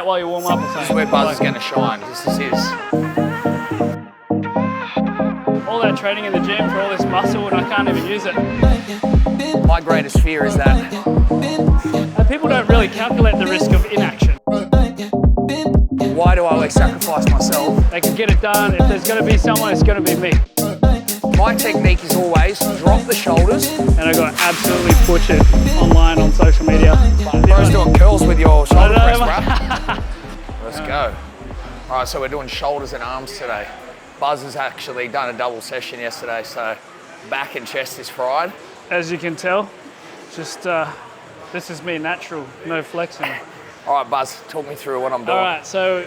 While you warm up or something. This is where Buzz is going to shine. This is his. All that training in the gym for all this muscle and I can't even use it. My greatest fear is that. People don't really calculate the risk of inaction. Why do I always sacrifice myself? They can get it done. If there's going to be someone, it's going to be me. My technique is always drop the shoulders. And I got absolutely butchered online on social media. Bro's doing curls with your shoulder press, bruh. Let's go. All right, so we're doing shoulders and arms today. Buzz has actually done a double session yesterday, so back and chest is fried. As you can tell, just this is me natural, no flexing. All right, Buzz, talk me through what I'm doing. All right, so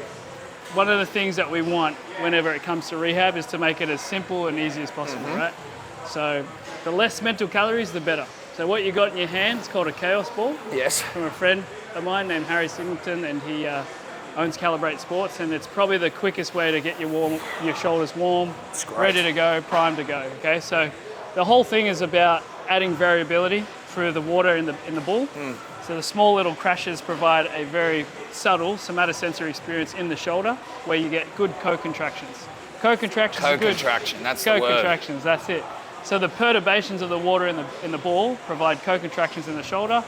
one of the things that we want whenever it comes to rehab is to make it as simple and easy as possible, right? So the less mental calories, the better. So what you got in your hand is called a chaos ball. Yes. From a friend of mine named Harry Singleton, and he owns Calibrate Sports, and it's probably the quickest way to get your shoulders warm, ready to go, primed to go. Okay, so the whole thing is about adding variability through the water in the ball. So the small little crashes provide a very subtle somatosensory experience in the shoulder where you get good co-contractions. Co-contractions are good. Co-contraction, that's the word. Co-contractions, that's it. So the perturbations of the water in the ball provide co-contractions in the shoulder.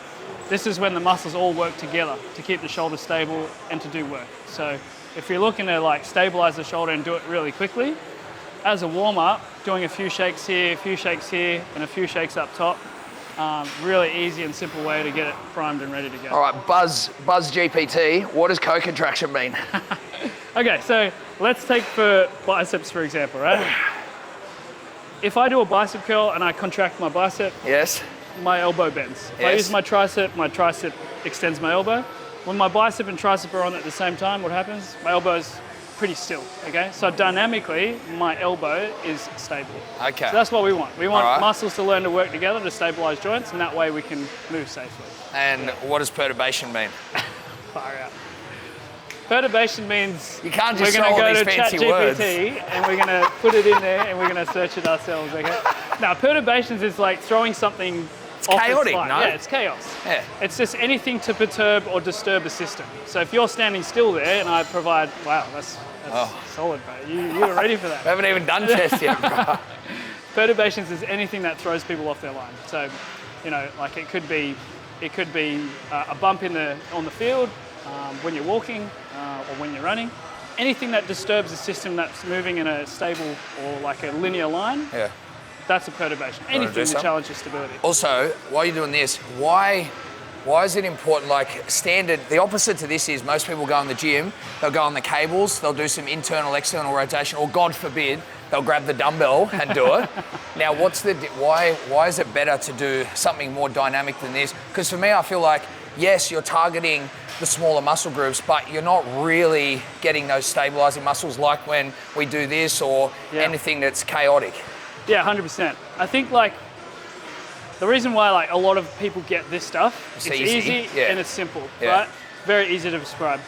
This is when the muscles all work together to keep the shoulder stable and to do work. So if you're looking to like stabilize the shoulder and do it really quickly, as a warm-up, doing a few shakes here, and a few shakes up top, really easy and simple way to get it primed and ready to go. All right, Buzz GPT, what does co-contraction mean? Okay, so let's take for biceps, for example, right? If I do a bicep curl and I contract my bicep, Yes. my elbow bends. If I Yes. use my tricep extends my elbow. When my bicep and tricep are on at the same time, what happens? My elbow's pretty still, okay? So dynamically, my elbow is stable. Okay. So that's what we want. We want All right. muscles to learn to work together to stabilize joints, and that way we can move safely. And what does perturbation mean? Far out. Perturbation means You can't we're just going to say all go these to fancy words. ChatGPT and we're going to put it in there and we're going to search it ourselves, okay? Now, perturbations is like throwing something off chaotic, its line. no? Yeah, it's chaos. Yeah. It's just anything to perturb or disturb the system. So if you're standing still there and I provide, wow, that's solid, bro. You were ready for that. We haven't even done chest yet, bro. Perturbations is anything that throws people off their line. So, you know, like it could be a bump on the field when you're walking or when you're running. Anything that disturbs the system that's moving in a stable or like a linear line. Yeah. That's a perturbation. Anything to challenge your stability. Also, while you're doing this, why is it important? Like standard, the opposite to this is most people go in the gym, they'll go on the cables, they'll do some internal, external rotation, or God forbid, they'll grab the dumbbell and do it. Now, why is it better to do something more dynamic than this? Because for me, I feel like, yes, you're targeting the smaller muscle groups, but you're not really getting those stabilizing muscles like when we do this or anything that's chaotic. Yeah, 100%. I think like the reason why like a lot of people get this stuff, it's easy and it's simple, right? Very easy to prescribe.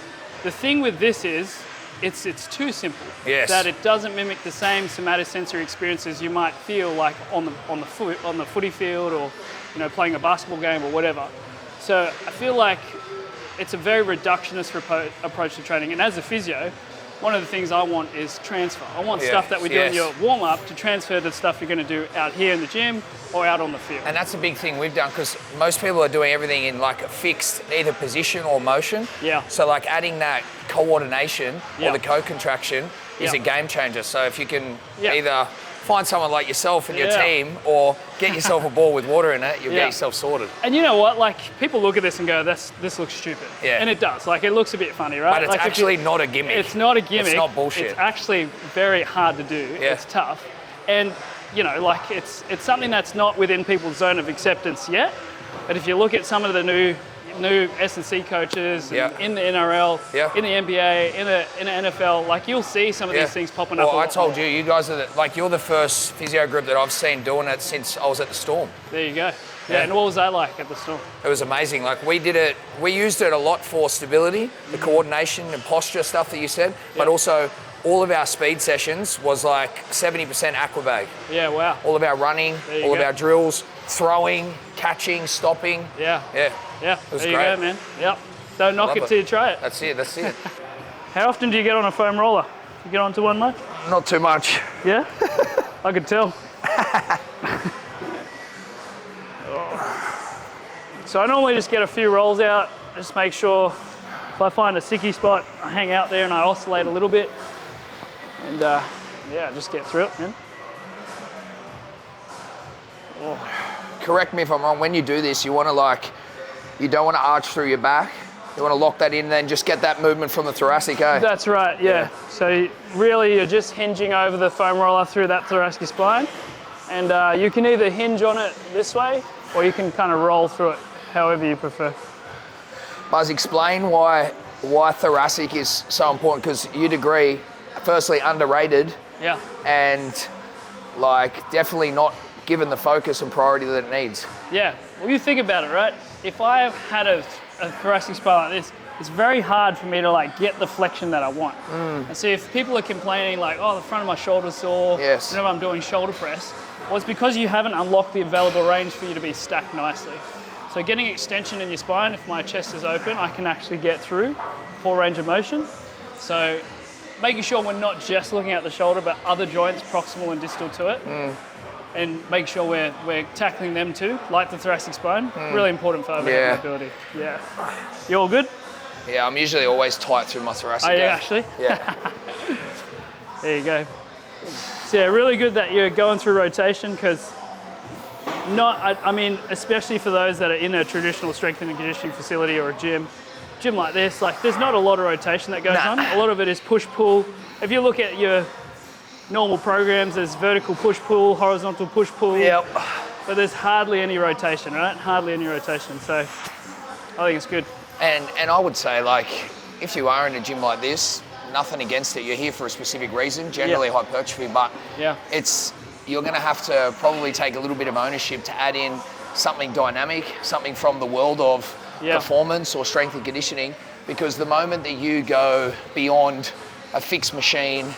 The thing with this is it's too simple. Yes. That it doesn't mimic the same somatosensory experiences you might feel like on the footy field or playing a basketball game or whatever. So I feel like it's a very reductionist approach to training, and as a physio, one of the things I want is transfer. I want stuff that we do in your warm-up to transfer to stuff you're going to do out here in the gym or out on the field. And that's a big thing we've done because most people are doing everything in like a fixed either position or motion. Yeah. So like adding that coordination or the co-contraction is a game changer. So if you can either find someone like yourself and your team or get yourself a ball with water in it, you'll get yourself sorted. And you know what? Like people look at this and go, this looks stupid. Yeah. And it does. Like it looks a bit funny, right? But it's like actually not a gimmick. It's not a gimmick. It's not bullshit. It's actually very hard to do. Yeah. It's tough. And like it's something that's not within people's zone of acceptance yet. But if you look at some of the new S&C coaches in the NRL, in the NBA, in the NFL, like you'll see some of these things popping up. Well, I told you guys are you're the first physio group that I've seen doing it since I was at the Storm. There you go. Yeah, and what was that like at the Storm? It was amazing. Like we used it a lot for stability, the coordination and posture stuff that you said, but also all of our speed sessions was like 70% aquabag. Yeah, wow. All of our running, all of our drills, throwing, catching, stopping. Yeah. Yeah. Yeah, it was there great. You go, man. Yep. Don't knock it till you try it. That's it, that's it. How often do you get on a foam roller? You get onto one much? Not too much. Yeah? I could tell. So I normally just get a few rolls out, just make sure if I find a sticky spot, I hang out there and I oscillate a little bit. And yeah, just get through it, man. Oh. Correct me if I'm wrong, when you do this, you want to you don't want to arch through your back. You want to lock that in and then just get that movement from the thoracic, eh? That's right, yeah. So really you're just hinging over the foam roller through that thoracic spine. And you can either hinge on it this way or you can kind of roll through it, however you prefer. Buzz, explain why thoracic is so important, because you'd agree, firstly, underrated. Yeah. And definitely not given the focus and priority that it needs. Yeah, well you think about it, right? If I had a thoracic spine like this, it's very hard for me to get the flexion that I want. And so if people are complaining oh, the front of my shoulder's sore, yes, whenever I'm doing shoulder press, well, it's because you haven't unlocked the available range for you to be stacked nicely. So getting extension in your spine, if my chest is open, I can actually get through full range of motion. So making sure we're not just looking at the shoulder, but other joints, proximal and distal to it. And make sure we're tackling them too, like the thoracic spine. Really important for overhead mobility. Yeah. You all good? Yeah, I'm usually always tight through my thoracic. Are you actually? Yeah. There you go. So yeah, really good that you're going through rotation, because I mean, especially for those that are in a traditional strength and conditioning facility or a gym like this, there's not a lot of rotation that goes on. A lot of it is push-pull. If you look at your normal programs, there's vertical push-pull, horizontal push-pull. Yep. But there's hardly any rotation, right? Hardly any rotation. So I think it's good. And I would say, if you are in a gym like this, nothing against it. You're here for a specific reason, generally hypertrophy, but you're going to have to probably take a little bit of ownership to add in something dynamic, something from the world of performance or strength and conditioning, because the moment that you go beyond a fixed machine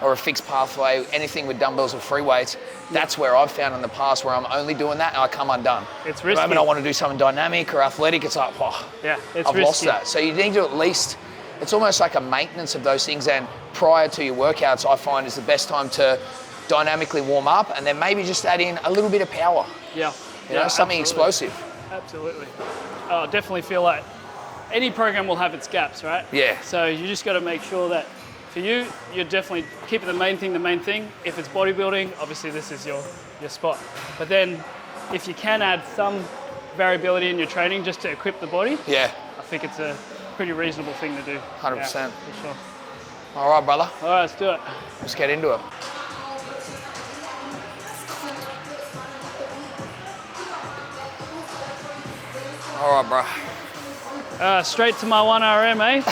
or a fixed pathway, anything with dumbbells or free weights, that's where I've found in the past where I'm only doing that and I come undone. It's risky. The moment I want to do something dynamic or athletic, it's I've lost that. So you need to at least, it's almost like a maintenance of those things, and prior to your workouts, I find is the best time to dynamically warm up and then maybe just add in a little bit of power. Yeah. You know, something explosive. Absolutely. I definitely feel like any program will have its gaps, right? Yeah. So you just got to make sure that for you, you're definitely keeping the main thing. If it's bodybuilding, obviously this is your spot. But then if you can add some variability in your training just to equip the body, I think it's a pretty reasonable thing to do. 100%. Yeah, for sure. All right, brother. All right, let's do it. Let's get into it. All right, bro. Straight to my 1RM, eh?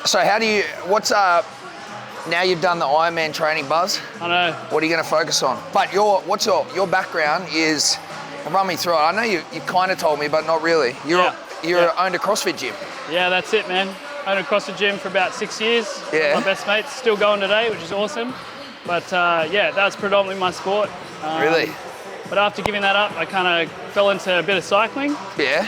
So now you've done the Ironman training, Buzz. I know. What are you going to focus on? But your background is, run me through it. I know you kind of told me, but not really. You owned a CrossFit gym. Yeah, that's it, man. Owned a CrossFit gym for about 6 years. Yeah. My best mate's still going today, which is awesome. But that was predominantly my sport. Really? But after giving that up, I kind of fell into a bit of cycling. Yeah.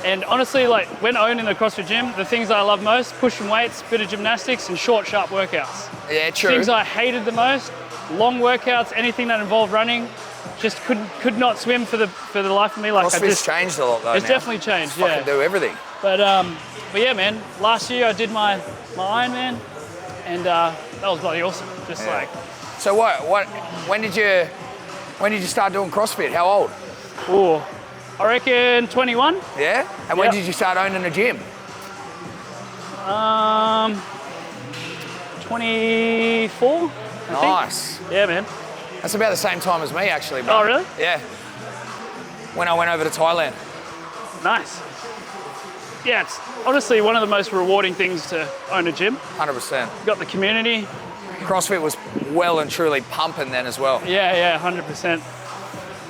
And honestly, when owning the CrossFit gym, the things I love most, pushing weights, bit of gymnastics, and short, sharp workouts. Yeah, true. Things I hated the most, long workouts, anything that involved running, just could not swim for the life of me. CrossFit's changed a lot though. It's definitely changed. Fucking do everything. But yeah, man. Last year I did my Ironman, and that was bloody awesome. So when did you start doing CrossFit? How old? Oh, I reckon 21. Yeah? And when did you start owning a gym? 24. Nice. Yeah, man. That's about the same time as me, actually, bro. Oh, really? Yeah. When I went over to Thailand. Nice. Yeah, it's honestly one of the most rewarding things to own a gym. 100%. Got the community. CrossFit was well and truly pumping then as well. Yeah, 100%.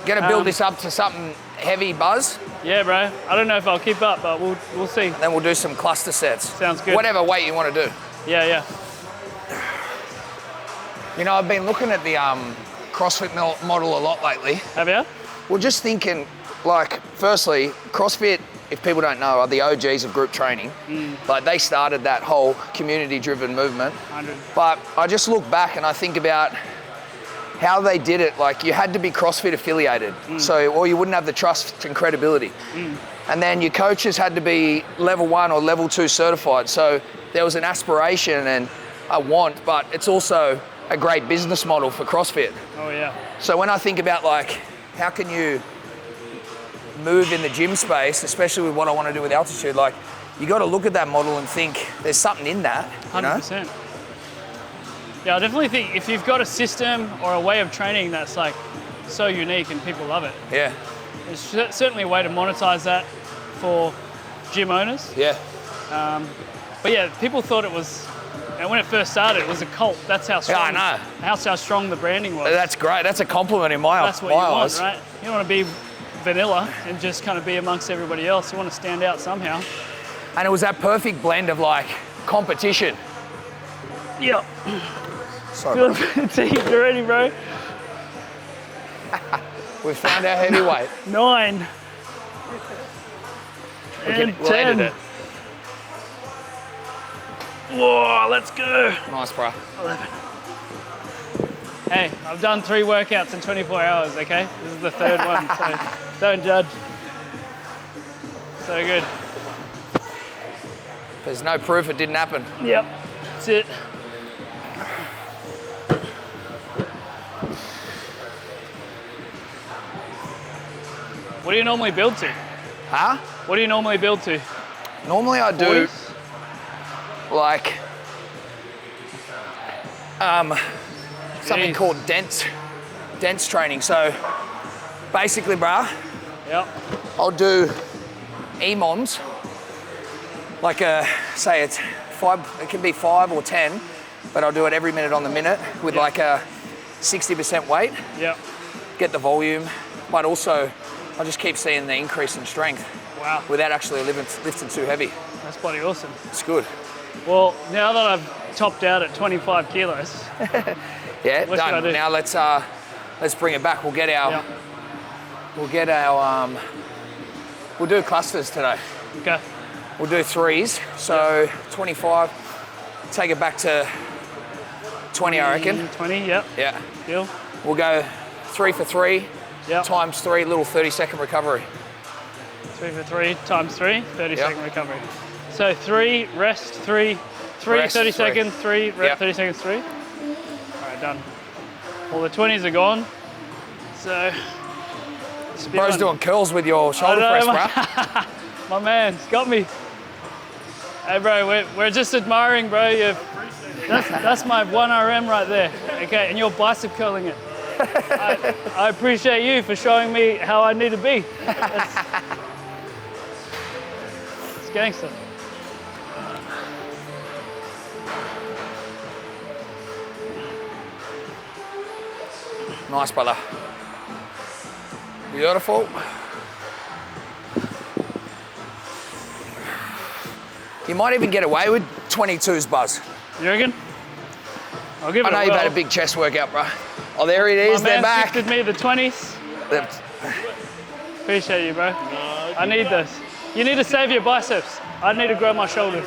Gonna build this up to something heavy, Buzz? Yeah, bro. I don't know if I'll keep up, but we'll see. And then we'll do some cluster sets. Sounds good. Whatever weight you want to do. Yeah. You know, I've been looking at the CrossFit model a lot lately. Have you? Well, just thinking, like, firstly, CrossFit, if people don't know, are the OGs of group training. Like, they started that whole community-driven movement. 100. But I just look back and I think about how they did it. Like, you had to be CrossFit affiliated, or you wouldn't have the trust and credibility. And then your coaches had to be level 1 or level 2 certified. So there was an aspiration and a want, but it's also a great business model for CrossFit. Oh yeah. So when I think about, like, how can you move in the gym space, especially with what I want to do with altitude, like, you got to look at that model and think there's something in that, you know? 100%. Yeah, I definitely think if you've got a system or a way of training that's like so unique and people love it, Yeah. there's certainly a way to monetize that for gym owners. Yeah. But yeah, people thought it was, and when it first started, it was a cult. That's how strong. Yeah, I know. That's how strong the branding was. That's great. That's a compliment in my eyes. That's what you want, right? You don't want to be vanilla and just kind of be amongst everybody else. You want to stand out somehow. And it was that perfect blend of, like, competition. Yeah. Sorry, Feel bro. fatigued already, bro. We found our heavyweight. 9. And We'll 10. edit it. Whoa, let's go. Nice, bro. 11. Hey, I've done 3 workouts in 24 hours, okay? This is the 3rd one, so don't judge. So good. There's no proof it didn't happen. Yep, that's it. What do you normally build to? Huh? What do you normally build to? Normally I do, 40s? like, something Jeez. called dense training. So basically, bruh, Yep. I'll do EMOMs, like say it's 5, it can be 5 or 10, but I'll do it every minute on the minute with Yep. like a 60% weight, Yep. get the volume, but also I just keep seeing the increase in strength Wow. without actually lifting too heavy. That's bloody awesome. It's good. Well, now that I've topped out at 25 kilos, Yeah, What should I done. do? Now let's bring it back. We'll get our Yep. we'll do clusters today. Okay. We'll do 3s. So 25. Take it back to 20, I reckon. 20, yep. Yeah. Deal. We'll go 3 for 3 Yep. times 3, little 30-second recovery. 3 for 3 times 3, 30 Yep. second recovery. So 3, rest, 3, Rest, 30 3. seconds, 3, Yep. 30 seconds, 3. All right, done. Well, the 20s are gone. So, spin Bro's on. doing curls with your shoulder I press, know, bruh. My man's got me. Hey, bro, we're just admiring, bro. That's my 1RM right there. Okay, and you're bicep curling it. I appreciate you for showing me how I need to be. It's gangster. Nice, brother. Beautiful. You might even get away with 22s, Buzz. You reckon? I'll give it I know a you've had a whirl. big chest workout, bro. Oh, there it is. My They're man back. gifted me the 20s. Appreciate you, bro. I need this. You need to save your biceps. I need to grow my shoulders.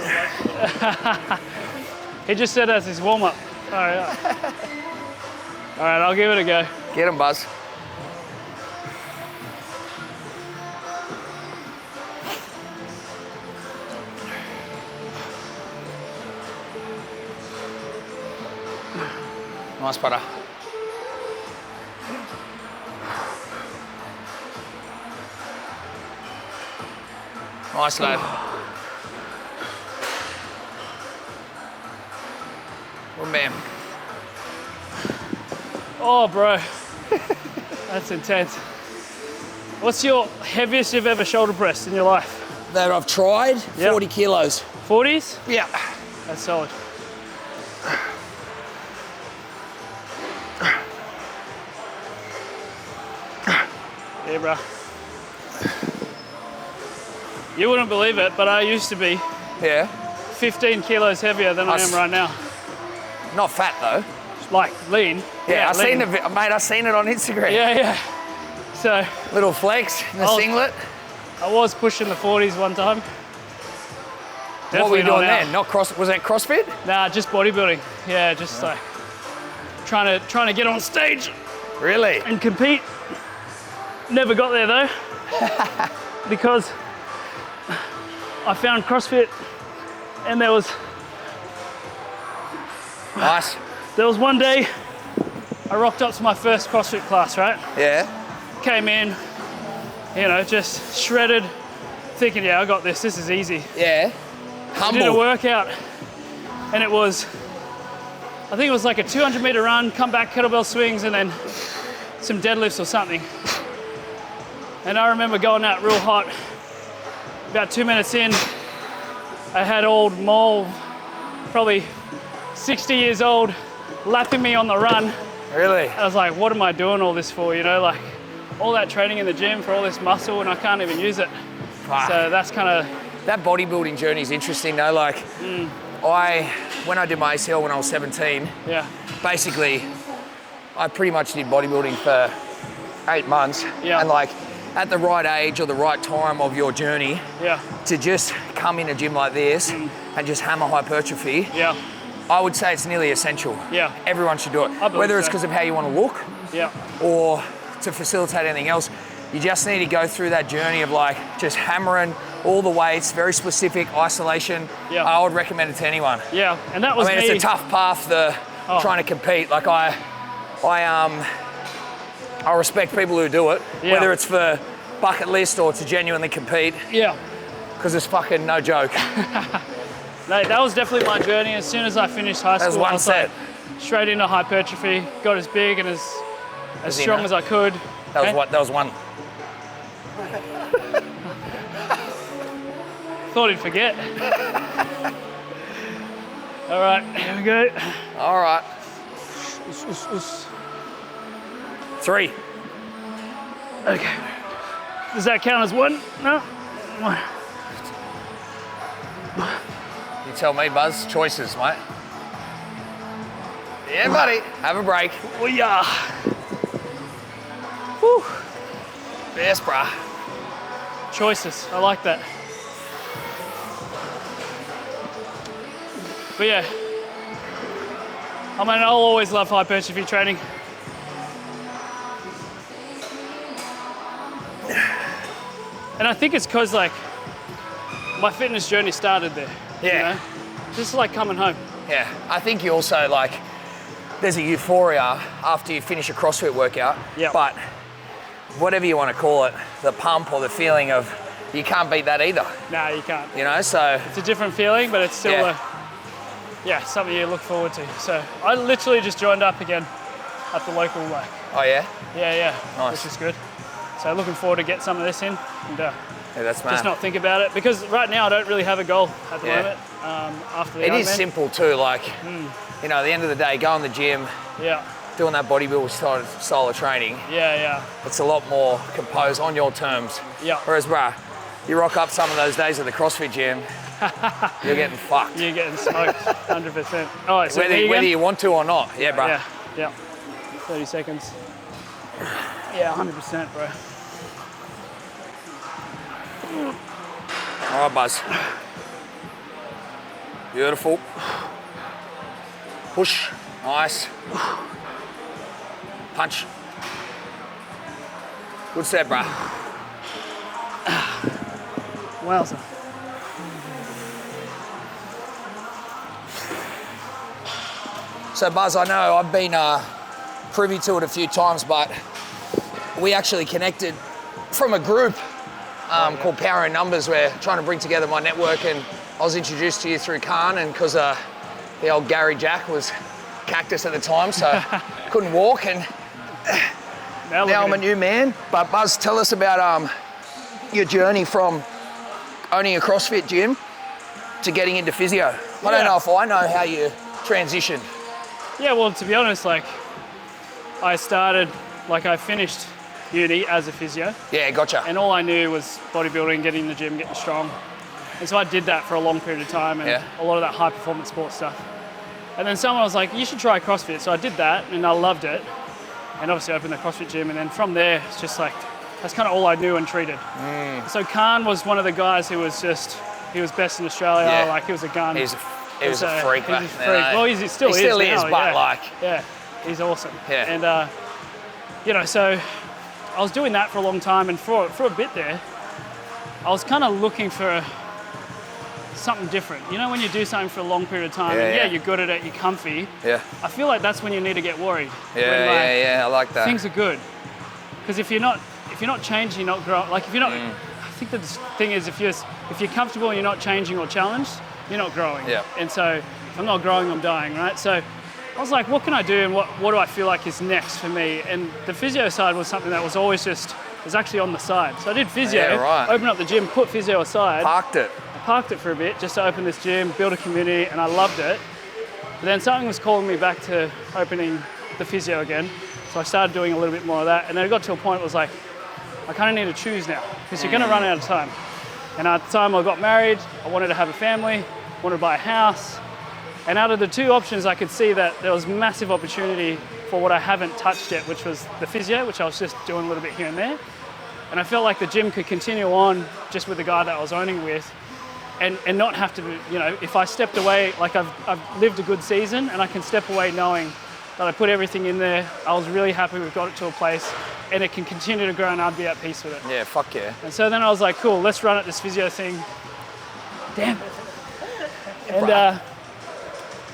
He just said that's his warm-up. All right. All right, I'll give it a go. Get him, Buzz. Nice, butter. Nice, lad. Well, bam. Oh, bro. That's intense. What's your heaviest you've ever shoulder pressed in your life? That I've tried, Yep. 40 kilos. 40s? Yeah. That's solid. Yeah, bro. You wouldn't believe it, but I used to be Yeah. 15 kilos heavier than I am right now. Not fat, though. Like lean. Yeah, I lean. seen it, mate. I seen it on Instagram. Yeah, yeah. So Little flex in the singlet. I was pushing the 40s one time. What were you Definitely doing not then? Not cross? Was that CrossFit? Nah, just bodybuilding. Yeah, just like trying to get on stage Really? and compete. Never got there though, because I found CrossFit, and there was Nice. one day I rocked up to my first CrossFit class, right? Yeah. Came in, you know, just shredded, thinking, yeah, I got this. This is easy. Yeah. I did a Humble. workout, and it was, I think it was like a 200-meter run, come back, kettlebell swings, and then some deadlifts or something. And I remember going out real hot. About 2 minutes in, I had old Mole, probably 60 years old, lapping me on the run. Really? I was like, what am I doing all this for? You know, like all that training in the gym for all this muscle, and I can't even use it. Fuck. So that's kind of, That bodybuilding journey is interesting though. Like, when I did my ACL when I was 17, yeah, basically, I pretty much did bodybuilding for 8 months. Yeah. And like, at the right age or the right time of your journey, yeah, to just come in a gym like this and just hammer hypertrophy, yeah, I would say it's nearly essential. Yeah. Everyone should do it. believe Whether it's so. because of how you want to look yeah, or to facilitate anything else, you just need to go through that journey of like just hammering all the weights, very specific isolation. Yeah. I would recommend it to anyone. yeah. And that was I mean, me. it's a tough path, trying to compete. Like I respect people who do it, Yeah. whether it's for bucket list or to genuinely compete, Yeah. because it's fucking no joke. No, that was definitely my journey. As soon as I finished high school, That was one I was set. like, straight into hypertrophy, got as big and as As in, strong as I could. That was Okay? what. That was one. Thought he'd forget. All right, here we go. All right. 3. Okay. Does that count as one? No? You tell me, Buzz. Choices, mate. Yeah, buddy. Have a break. Oh, yeah. Whew. Yes, bruh. Choices. I like that. But yeah. I mean, I'll always love hypertrophy training. And I think it's because, like, my fitness journey started there. Yeah. You know? Just like coming home. Yeah. I think you also like. There's a euphoria after you finish a CrossFit workout. Yeah. But whatever you want to call it, the pump or the feeling of you can't beat that either. Nah, you can't. You know, so It's a different feeling, but it's still something you look forward to. So I literally just joined up again at the local, like, oh yeah, which is good. So looking forward to get some of this in and yeah, that's mad. just not think about it, because right now I don't really have a goal at the Yeah. moment. After the It is Ironman. simple too. Like, you know, at the end of the day, go in the gym, Yeah, doing that bodybuilding style of training. yeah, It's a lot more composed on your terms. yeah. Whereas, bruh, you rock up some of those days at the CrossFit gym, you're getting fucked. You're getting smoked, 100%. All right, so Whether you want to or not. Yeah, bruh. Yeah. 30 seconds. Yeah, 100%, bro. All right, Buzz. Beautiful. Push. Nice. Punch. Good set, bruh. Wowza. So, Buzz, I know I've been privy to it a few times, but we actually connected from a group called Power in Numbers. We're trying to bring together my network, and I was introduced to you through Khan, and because the old Gary Jack was cactus at the time, so couldn't walk, and now I'm a new man. But Buzz, tell us about your journey from owning a CrossFit gym to getting into physio. I don't know if I know how you transitioned. Yeah, well, to be honest, like, I finished uni as a physio, Yeah, gotcha. and all I knew was bodybuilding, getting in the gym, getting strong. And so I did that for a long period of time, and a lot of that high performance sports stuff. And then someone was like, you should try CrossFit. So I did that, and I loved it. and obviously opened the CrossFit gym. And then from there, it's just like, that's kind of all I knew and treated. So Khan was one of the guys who was he was best in Australia. Yeah. like he was a gun. He was a freak back then. Well, he still is now, but like... Yeah, he's awesome. Yeah. And, you know, so I was doing that for a long time, and for a bit there, I was kind of looking for something different. You know, when you do something for a long period of time, you're good at it, you're comfy. Yeah. I feel like that's when you need to get worried. Yeah, I like that. Things are good. Because if you're not changing, you're not growing. Like if you're not, I think the thing is if you're comfortable and you're not changing or challenged, you're not growing. Yeah. And so if I'm not growing, I'm dying, right? So I was like, what can I do and what do I feel like is next for me? And the physio side was something that was always was actually on the side. So I did physio, opened up the gym, put physio aside. Parked it For a bit just to open this gym, build a community, and I loved it. But then something was calling me back to opening the physio again. So I started doing a little bit more of that. And then it got to a point it was like, I kind of need to choose now because you're going to run out of time. And at the time I got married, I wanted to have a family, wanted to buy a house. And out of the two options, I could see that there was massive opportunity for what I haven't touched yet, which was the physio, which I was just doing a little bit here and there. And I felt like the gym could continue on just with the guy that I was owning with and not have to, you know, if I stepped away, like I've lived a good season and I can step away knowing that I put everything in there. I was really happy we've got it to a place and it can continue to grow and I'd be at peace with it. Yeah, fuck yeah. And so then I was like, cool, let's run at this physio thing. Damn it. And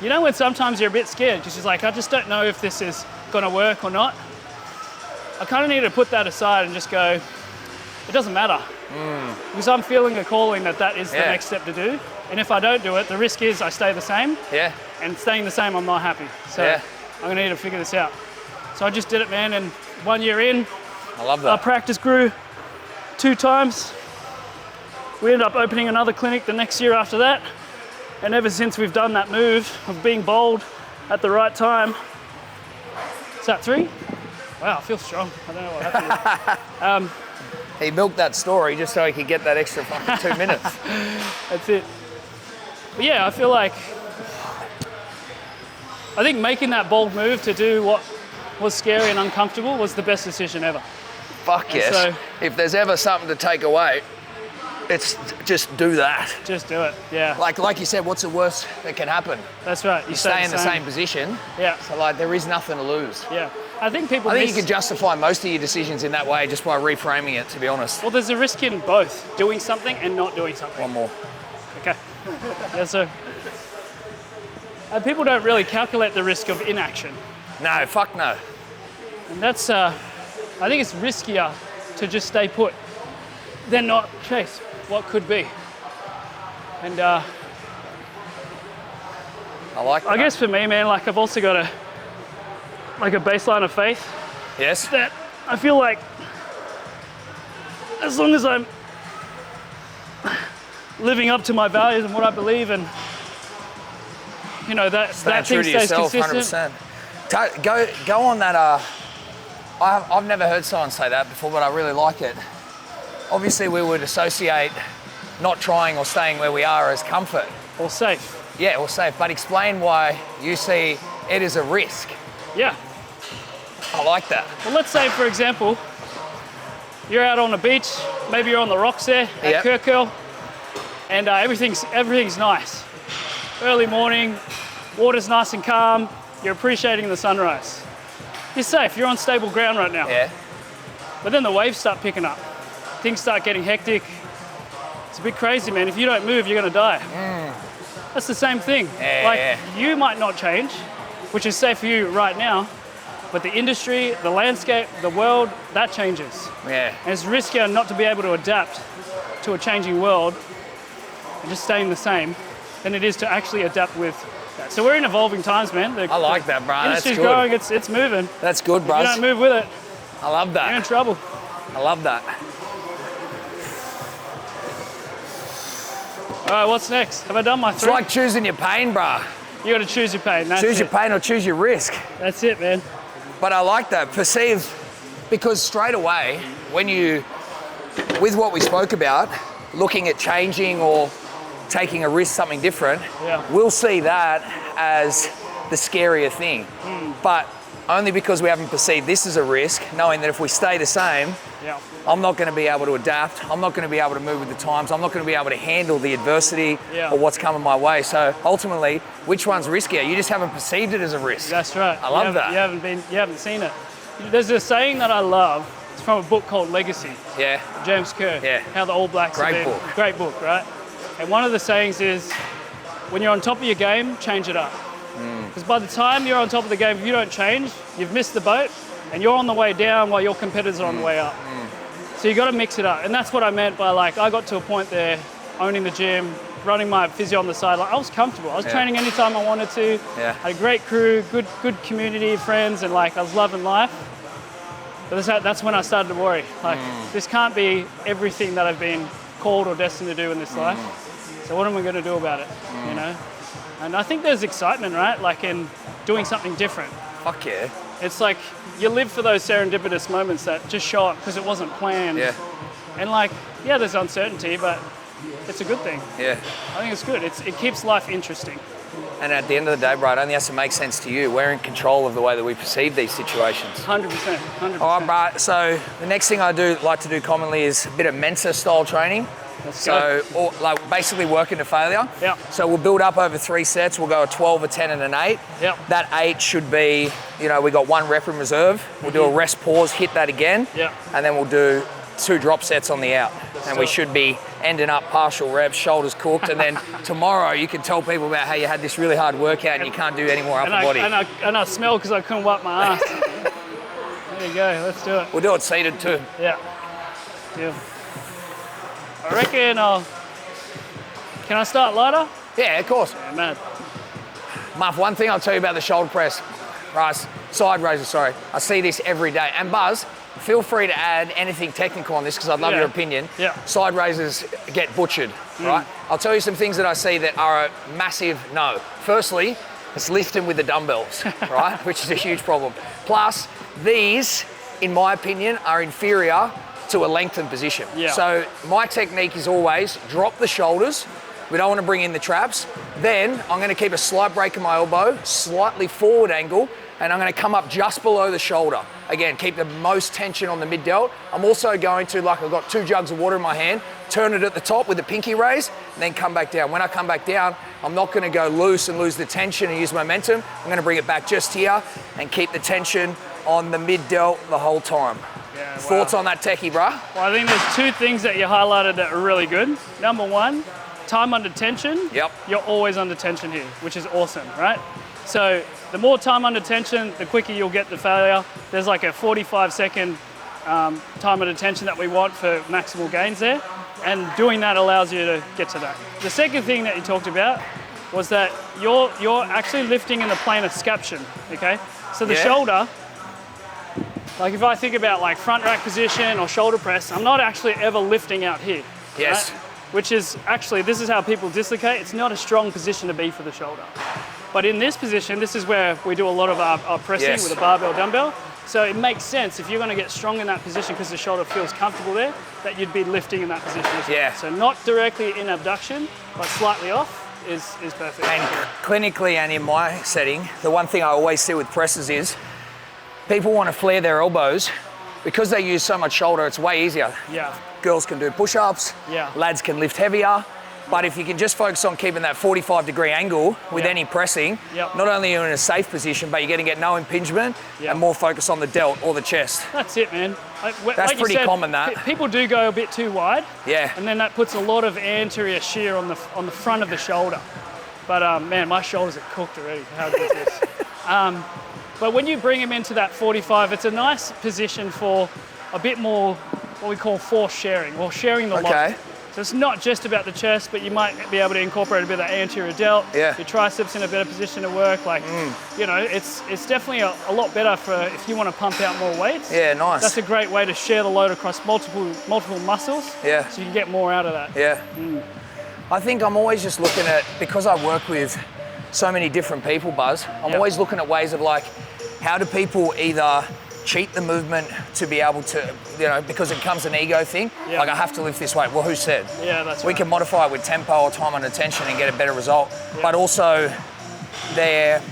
you know when sometimes you're a bit scared because it's like, I just don't know if this is gonna work or not. I kind of need to put that aside and just go, it doesn't matter. Because I'm feeling a calling that is the next step to do. And if I don't do it, the risk is I stay the same. Yeah. And staying the same, I'm not happy. So I'm gonna need to figure this out. So I just did it, man. And 1 year in, I love that. Our practice grew 2 times. We ended up opening another clinic the next year after that. And ever since we've done that move of being bold at the right time. Is that 3? Wow, I feel strong. I don't know what happened. He milked that story just so he could get that extra fucking 2 minutes. That's it. But yeah, I feel like, I think making that bold move to do what was scary and uncomfortable was the best decision ever. Fuck yes. So, if there's ever something to take away, it's just do that. Just do it, yeah. Like you said, what's the worst that can happen? That's right. You stay in the same position. Yeah. So like there is nothing to lose. Yeah. I think you can justify most of your decisions in that way just by reframing it, to be honest. Well, there's a risk in both, doing something and not doing something. One more. Okay. Yeah, so people don't really calculate the risk of inaction. No, fuck no. And that's, I think it's riskier to just stay put than not chase what could be. And I like that. I guess for me, man, like I've also got a baseline of faith. Yes. That I feel like as long as I'm living up to my values and what I believe and you know that thing stays yourself, consistent. 100%. Go on that. I've never heard someone say that before, but I really like it. Obviously, we would associate not trying or staying where we are as comfort. Or safe. Yeah, or safe. But explain why you see it as a risk. Yeah. I like that. Well, let's say, for example, you're out on the beach, maybe you're on the rocks there at Kirkhill, and everything's nice. Early morning, water's nice and calm, you're appreciating the sunrise. You're safe, you're on stable ground right now. Yeah. But then the waves start picking up. Things start getting hectic. It's a bit crazy, man. If you don't move, you're gonna die. That's the same thing. You might not change, which is safe for you right now, but the industry, the landscape, the world, that changes. Yeah. And it's riskier not to be able to adapt to a changing world and just staying the same than it is to actually adapt with that. So we're in evolving times, man. I like that, bro. That's good. Industry's growing, it's moving. That's good, bro. If you don't move with it, I love that. you're in trouble. I love that. All right, what's next? Have I done my 3? It's like choosing your pain, bro. You got to choose your pain. Choose your pain or choose your risk. That's it, man. But I like that. Perceive, because straight away, when with what we spoke about, looking at changing or taking a risk, something different, we'll see that as the scarier thing. But only because we haven't perceived this as a risk, knowing that if we stay the same, Yeah. I'm not going to be able to adapt. I'm not going to be able to move with the times. I'm not going to be able to handle the adversity Yeah. or what's coming my way. So ultimately, which one's riskier? You just haven't perceived it as a risk. That's right. I love that. You haven't seen it. There's a saying that I love. It's from a book called Legacy. Yeah. James Kerr. Yeah. How the All Blacks Great have been. book. Great book, right? And one of the sayings is, when you're on top of your game, change it up. Because by the time you're on top of the game, if you don't change, you've missed the boat, and you're on the way down while your competitors are on the way up. So you got to mix it up, and that's what I meant by like I got to a point there, owning the gym, running my physio on the side. Like I was comfortable. I was training anytime I wanted to. Yeah. Had a great crew, good community, friends, and like I was loving life. But that's when I started to worry. Like this can't be everything that I've been called or destined to do in this life. So what am I going to do about it? You know. And I think there's excitement, right? Like in doing something different. Fuck yeah. It's like you live for those serendipitous moments that just show up because it wasn't planned. Yeah. And like, yeah, there's uncertainty, but it's a good thing. Yeah. I think it's good. It keeps life interesting. And at the end of the day, bro, it only has to make sense to you. We're in control of the way that we perceive these situations. 100%. 100%. All right, bro. So the next thing I like to do commonly is a bit of Mensa style training. So, or like basically working to failure. Yeah. So we'll build up over 3 sets. We'll go a 12, a 10, and an 8. Yeah. That 8 should be, we got 1 rep in reserve. We'll do a rest pause, hit that again. Yeah. And then we'll do 2 drop sets on the out. And we do it. should be ending up partial reps, shoulders cooked. And then tomorrow you can tell people about how you had this really hard workout and you can't do any more upper body. And I smell because I couldn't wipe my ass. There you go. Let's do it. We'll do it seated too. Yeah. Deal. I reckon can I start lighter? Yeah, of course. Yeah, man. Muff, one thing I'll tell you about the shoulder press, right? Side raiser, sorry. I see this every day. And Buzz, feel free to add anything technical on this because I'd love your opinion. Yeah. Side raisers get butchered, right? I'll tell you some things that I see that are a massive no. Firstly, it's lifting with the dumbbells, right? Which is a huge problem. Plus, these, in my opinion, are inferior to a lengthened position. Yeah. So my technique is always drop the shoulders. We don't want to bring in the traps. Then I'm going to keep a slight break in my elbow, slightly forward angle, and I'm going to come up just below the shoulder. Again, keep the most tension on the mid delt. I'm also going to, like I've got 2 jugs of water in my hand, turn it at the top with the pinky raise, and then come back down. When I come back down, I'm not going to go loose and lose the tension and use momentum. I'm going to bring it back just here and keep the tension on the mid delt the whole time. Yeah, wow. Thoughts on that techie, bruh? Well, I think there's 2 things that you highlighted that are really good. Number 1, time under tension. Yep. You're always under tension here, which is awesome, right? So the more time under tension, the quicker you'll get the failure. There's like a 45-second time under tension that we want for maximal gains there. And doing that allows you to get to that. The second thing that you talked about was that you're actually lifting in the plane of scaption, okay? So the shoulder, like if I think about like front rack position or shoulder press, I'm not actually ever lifting out here. Yes. Right? Which is actually, this is how people dislocate. It's not a strong position to be for the shoulder. But in this position, this is where we do a lot of our pressing with a barbell dumbbell. So it makes sense if you're going to get strong in that position because the shoulder feels comfortable there, that you'd be lifting in that position as well. So not directly in abduction, but slightly off is perfect. And clinically and in my setting, the one thing I always see with presses is people want to flare their elbows. Because they use so much shoulder, it's way easier. Yeah. Girls can do push-ups, lads can lift heavier. But if you can just focus on keeping that 45-degree angle with any pressing, not only are you in a safe position, but you're going to get no impingement and more focus on the delt or the chest. That's it, man. That's like pretty common, that. People do go a bit too wide. Yeah. And then that puts a lot of anterior shear on the front of the shoulder. But man, my shoulders are cooked already. How good is this? But when you bring them into that 45, it's a nice position for a bit more what we call force sharing or sharing the load. So it's not just about the chest, but you might be able to incorporate a bit of anterior delt. Your triceps in a better position to work. Like, you know, it's definitely a lot better for if you want to pump out more weights. Yeah, nice. That's a great way to share the load across multiple muscles. So you can get more out of that. I think I'm always just looking at, because I work with so many different people, Buzz, I'm always looking at ways of like, how do people either cheat the movement to be able to, you know, because it becomes an ego thing. Like, I have to lift this weight. Well, who said? That's We can modify it with tempo or time under tension and get a better result. But also, they're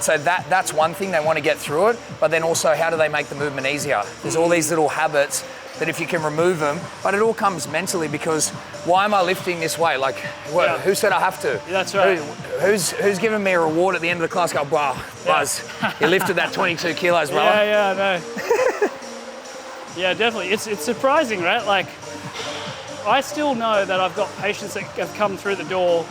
So that's one thing, they want to get through it, but then also how do they make the movement easier? There's all these little habits that if you can remove them, but it all comes mentally, because why am I lifting this weight? Like, who said I have to? That's right. Who's giving me a reward at the end of the class? Go, wow, Buzz, you lifted that 22 kilos, bro. Yeah, I know. Yeah, definitely. It's surprising, right? Like, I still know that I've got patients that have come through the door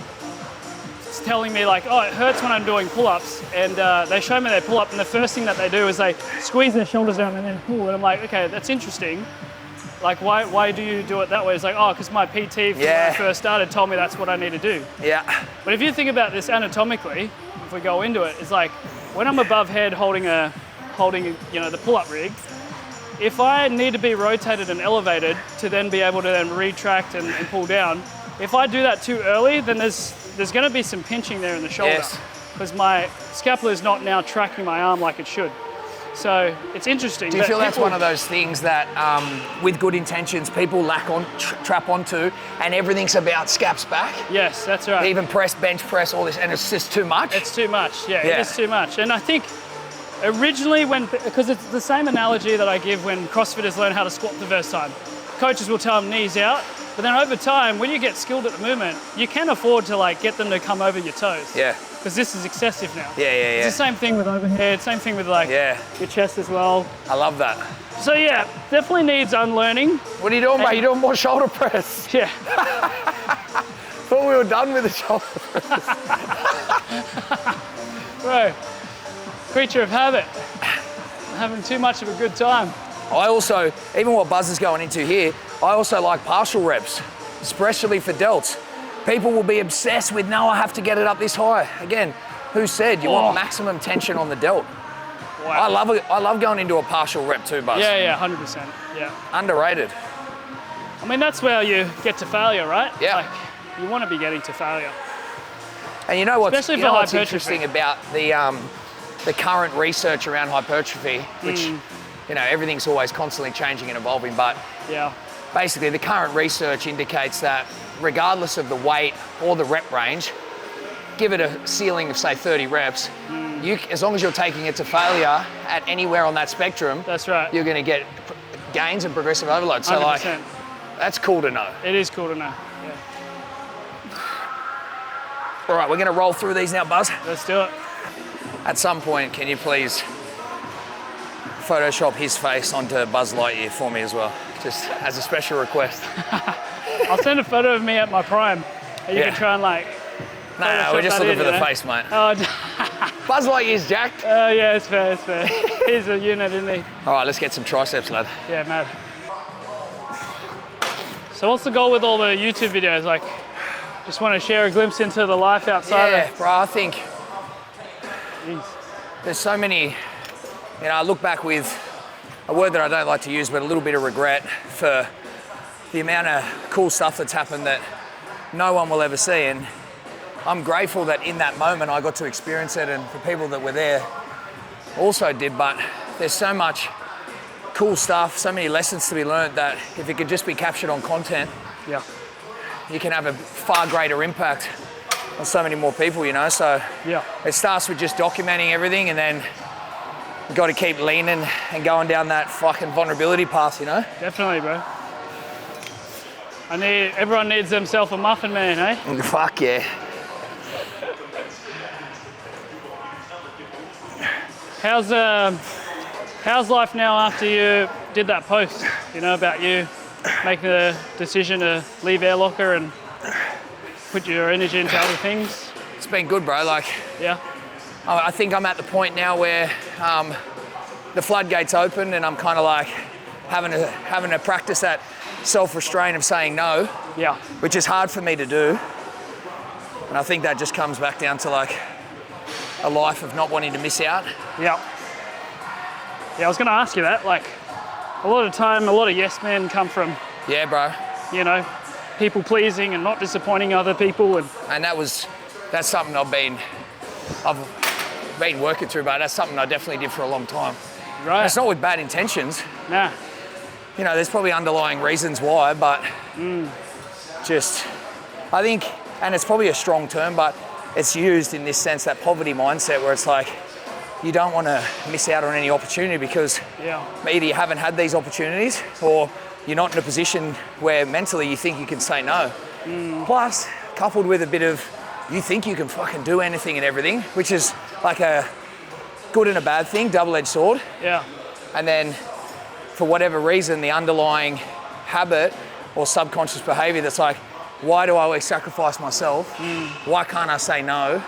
telling me like, oh, it hurts when I'm doing pull-ups, and they show me their pull-up, and the first thing that they do is they squeeze their shoulders down and then pull, and I'm like, okay, that's interesting. Like, why do you do it that way? It's like, oh, because my PT when I first started told me that's what I need to do. Yeah. But if you think about this anatomically, if we go into it, it's like when I'm above head holding the pull-up rig, if I need to be rotated and elevated to then be able to then retract and pull down, if I do that too early, then there's going to be some pinching there in the shoulder, because my scapula is not now tracking my arm like it should. So it's interesting. Do you feel that's one of those things that, with good intentions, people trap onto, and everything's about scaps back? Yes, that's right. They even press, bench press, all this, and it's just too much? It's too much, yeah. It is too much. And I think originally because it's the same analogy that I give when CrossFitters learn how to squat the first time. Coaches will tell them knees out, but then over time, when you get skilled at the movement, you can afford to like get them to come over your toes. Yeah. Because this is excessive now. Yeah. It's the same thing with overhead, same thing with like your chest as well. I love that. So yeah, definitely needs unlearning. What are you doing, mate? You're doing more shoulder press. Yeah. Thought we were done with the shoulder press. Bro, creature of habit. Having too much of a good time. I also, even what Buzz is going into here, I also like partial reps, especially for delts. People will be obsessed with, no, I have to get it up this high. Again, who said you want maximum tension on the delt? Wow. I love going into a partial rep too, Buzz. Yeah, 100%. Yeah. Underrated. I mean, that's where you get to failure, right? Yeah. Like, you want to be getting to failure. And you know what's hypertrophy. Interesting about the current research around hypertrophy, which everything's always constantly changing and evolving, but basically the current research indicates that regardless of the weight or the rep range, give it a ceiling of say 30 reps, as long as you're taking it to failure at anywhere on that spectrum, that's right, you're going to get gains and progressive overload. So 100%. Like, that's cool to know. It is cool to know. Yeah. All right, we're going to roll through these now, Buzz. Let's do it. At some point, can you please Photoshop his face onto Buzz Lightyear for me as well, just as a special request? I'll send a photo of me at my prime. You can try and like. No, we're just looking for the face, mate. Oh, Buzz Lightyear's jacked. Oh yeah, it's fair. He's a unit, isn't he? All right, let's get some triceps, lad. Yeah, mad. So what's the goal with all the YouTube videos? Like, just want to share a glimpse into the life outside? Yeah, bro, I think there's so many, I look back with a word that I don't like to use, but a little bit of regret for the amount of cool stuff that's happened that no one will ever see. And I'm grateful that in that moment I got to experience it, and the people that were there also did, but there's so much cool stuff, so many lessons to be learned that if it could just be captured on content, you can have a far greater impact on so many more people, So it starts with just documenting everything, and then you've got to keep leaning and going down that fucking vulnerability path, Definitely, bro. Everyone needs themselves a muffin man, eh? Fuck yeah. How's life now after you did that post, about you making the decision to leave Air Locker and put your energy into other things? It's been good, bro. I think I'm at the point now where the floodgates open, and I'm kind of like having to practice that self-restraint of saying no, which is hard for me to do. And I think that just comes back down to like a life of not wanting to miss out. Yeah, I was going to ask you that. Like, a lot of time, a lot of yes men come from, bro, people pleasing and not disappointing other people, and that's something I've been working through, but that's something I definitely did for a long time. Right. It's not with bad intentions. Nah. There's probably underlying reasons why, but I think, and it's probably a strong term, but it's used in this sense, that poverty mindset, where it's like, you don't want to miss out on any opportunity because Yeah. either you haven't had these opportunities or you're not in a position where mentally you think you can say no. Plus, coupled with a bit of you think you can fucking do anything and everything, which is like a good and a bad thing, double-edged sword. Yeah. And then for whatever reason, the underlying habit or subconscious behavior that's like, why do I always sacrifice myself? Why can't I say no?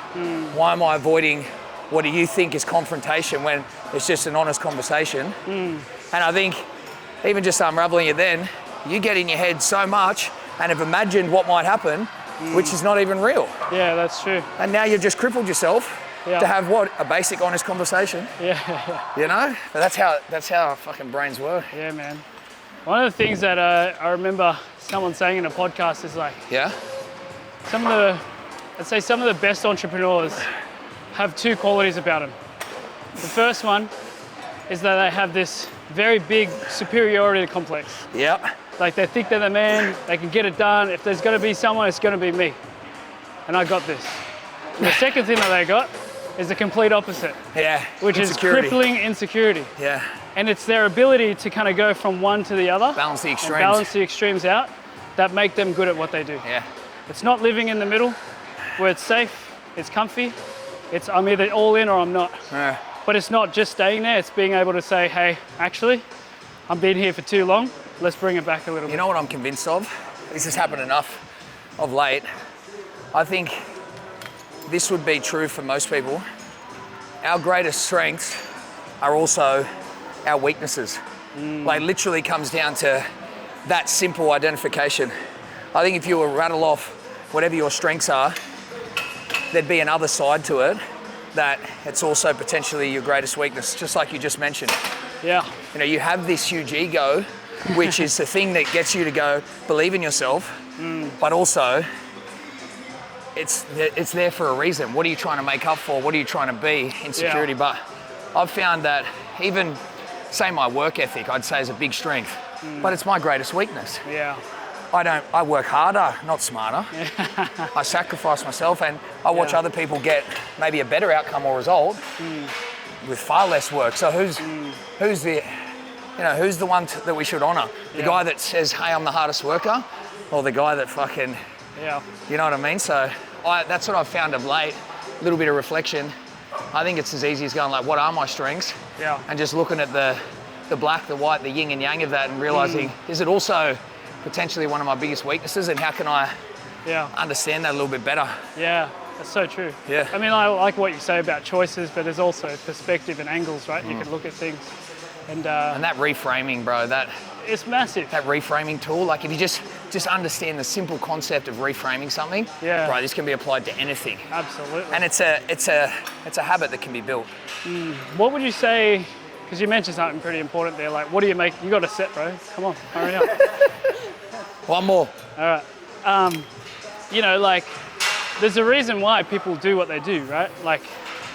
Why am I avoiding what do you think is confrontation when it's just an honest conversation? And I think even just unraveling it then, you get in your head so much and have imagined what might happen, which is not even real. Yeah, that's true. And now you've just crippled yourself to have what? A basic honest conversation. Yeah. You know? But that's how fucking brains work. Yeah, man. One of the things that I remember someone saying in a podcast is like, Yeah? I'd say some of the best entrepreneurs have two qualities about them. The first one is that they have this very big superiority complex. Yep. Like they think they're the man, they can get it done. If there's gonna be someone, it's gonna be me. And I got this. And the second thing that they got is the complete opposite. Yeah. Which insecurity. is crippling insecurity. Yeah. And it's their ability to kind of go from one to the other. Balance the extremes. And balance the extremes out that make them good at what they do. Yeah. It's not living in the middle where it's safe, it's comfy. It's I'm either all in or I'm not. Yeah. But it's not just staying there, it's being able to say, hey, actually, I'm been here for too long. Let's bring it back a little bit. You know what I'm convinced of? This has happened enough of late. I think this would be true for most people. Our greatest strengths are also our weaknesses. Like literally comes down to that simple identification. I think if you were to rattle off whatever your strengths are, there'd be another side to it that it's also potentially your greatest weakness, just like you just mentioned. Yeah. You know, you have this huge ego, which is the thing that gets you to go believe in yourself, but also it's there for a reason. What are you trying to make up for? What are you trying to be? Insecurity. Yeah. But I've found that even, say my work ethic, I'd say is a big strength, but it's my greatest weakness. Yeah. I work harder, not smarter. I sacrifice myself and I watch other people get maybe a better outcome or result with far less work. So who's the one that we should honor? The guy that says, hey, I'm the hardest worker, or the guy that fucking, you know what I mean? So that's what I've found of late, a little bit of reflection. I think it's as easy as going like, what are my strengths? Yeah. And just looking at the black, the white, the yin and yang of that and realizing, is it also potentially one of my biggest weaknesses, and how can I understand that a little bit better? Yeah, that's so true. Yeah. I mean, I like what you say about choices, but there's also perspective and angles, right? You can look at things. And that reframing, bro, it's massive. That reframing tool, like if you just understand the simple concept of reframing something, bro, this can be applied to anything. Absolutely. And it's a habit that can be built. What would you say, because you mentioned something pretty important there, like what do you make, you got a set, bro, come on, hurry up. One more. All right. You know, like, there's a reason why people do what they do, right? Like,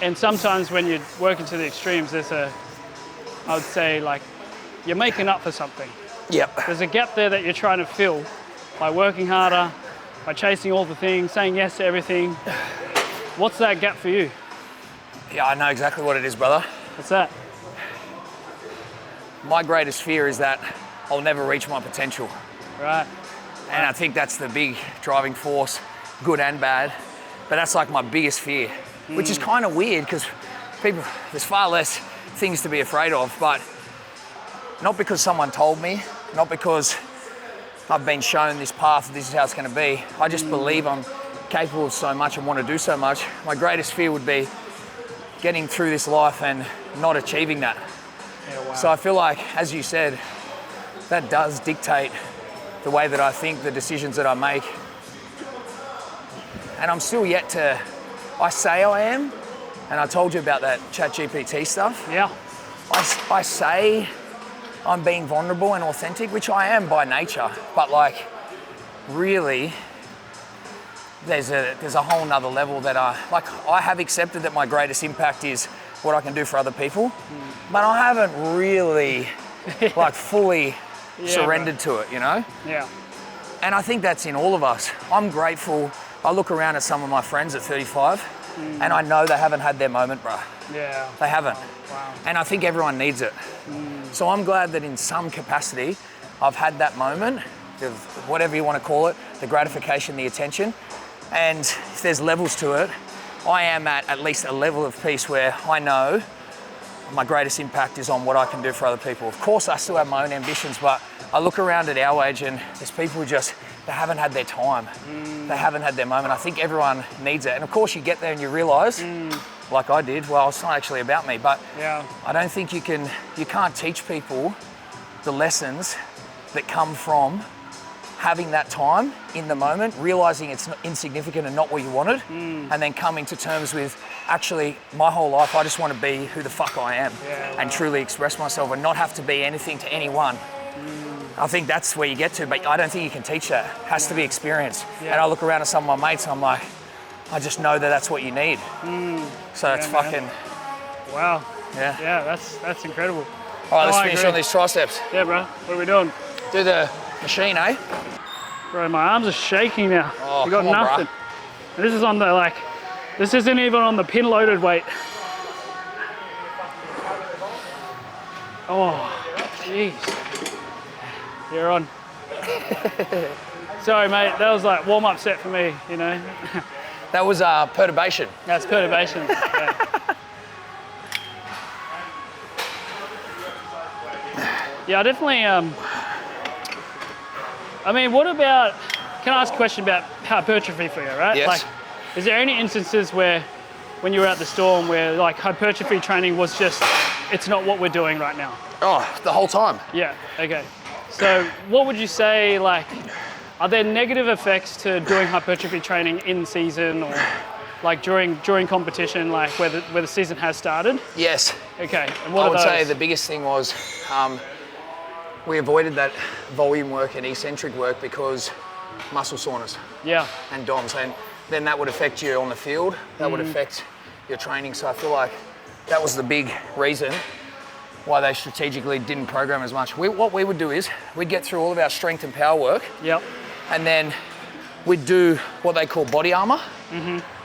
and sometimes when you're working to the extremes, I would say, like, you're making up for something. Yep. There's a gap there that you're trying to fill by working harder, by chasing all the things, saying yes to everything. What's that gap for you? Yeah, I know exactly what it is, brother. What's that? My greatest fear is that I'll never reach my potential. Right. And I think that's the big driving force, good and bad. But that's like my biggest fear, which is kind of weird because there's far less things to be afraid of, but not because someone told me, not because I've been shown this path, this is how it's going to be. I just believe I'm capable of so much and want to do so much. My greatest fear would be getting through this life and not achieving that. Yeah, wow. So I feel like, as you said, that does dictate the way that I think, the decisions that I make. And I'm still yet to, I say I am, and I told you about that ChatGPT stuff. Yeah. I say I'm being vulnerable and authentic, which I am by nature, but like really there's a whole nother level that I have accepted that my greatest impact is what I can do for other people, but I haven't really like fully surrendered to it, you know? Yeah. And I think that's in all of us. I'm grateful. I look around at some of my friends at 35 and I know they haven't had their moment, bruh. Yeah. They haven't. Wow. And I think everyone needs it. So I'm glad that in some capacity, I've had that moment, of whatever you want to call it, the gratification, the attention. And if there's levels to it, I am at least a level of peace where I know my greatest impact is on what I can do for other people. Of course, I still have my own ambitions, but I look around at our age and there's people who just, they haven't had their time. They haven't had their moment. I think everyone needs it. And of course you get there and you realise, like I did, well, it's not actually about me, but I don't think you can't teach people the lessons that come from having that time in the moment, realising it's insignificant and not what you wanted, and then coming to terms with, actually, my whole life, I just want to be who the fuck I am and truly express myself and not have to be anything to anyone. I think that's where you get to, but I don't think you can teach that. It has to be experienced. And I look around at some of my mates and I'm like, I just know that that's what you need. So it's fucking... Wow. Yeah. That's incredible. All right, let's finish on these triceps. Yeah, bro. What are we doing? Do the machine, eh? Bro, my arms are shaking now. Oh, you got come on, nothing. Bruh. And this is on the, this isn't even on the pin loaded weight. Oh, jeez. You're on. Sorry, mate. That was like warm-up set for me, you know. That was perturbation. That's perturbation. Yeah. Yeah, I definitely. I mean, what about? Can I ask a question about hypertrophy for you, right? Yes. Like, is there any instances where, when you were at the Storm, where like hypertrophy training was just, it's not what we're doing right now? Oh, the whole time. Yeah. Okay. So, what would you say? Like, are there negative effects to doing hypertrophy training in season or like during competition, like where the season has started? Yes. Okay. And what I would are say those? the biggest thing was we avoided that volume work and eccentric work because muscle soreness and DOMs, and then that would affect you on the field. That would affect your training. So I feel like that was the big reason why they strategically didn't program as much. What we would do is we'd get through all of our strength and power work. Yep. And then we'd do what they call body armor.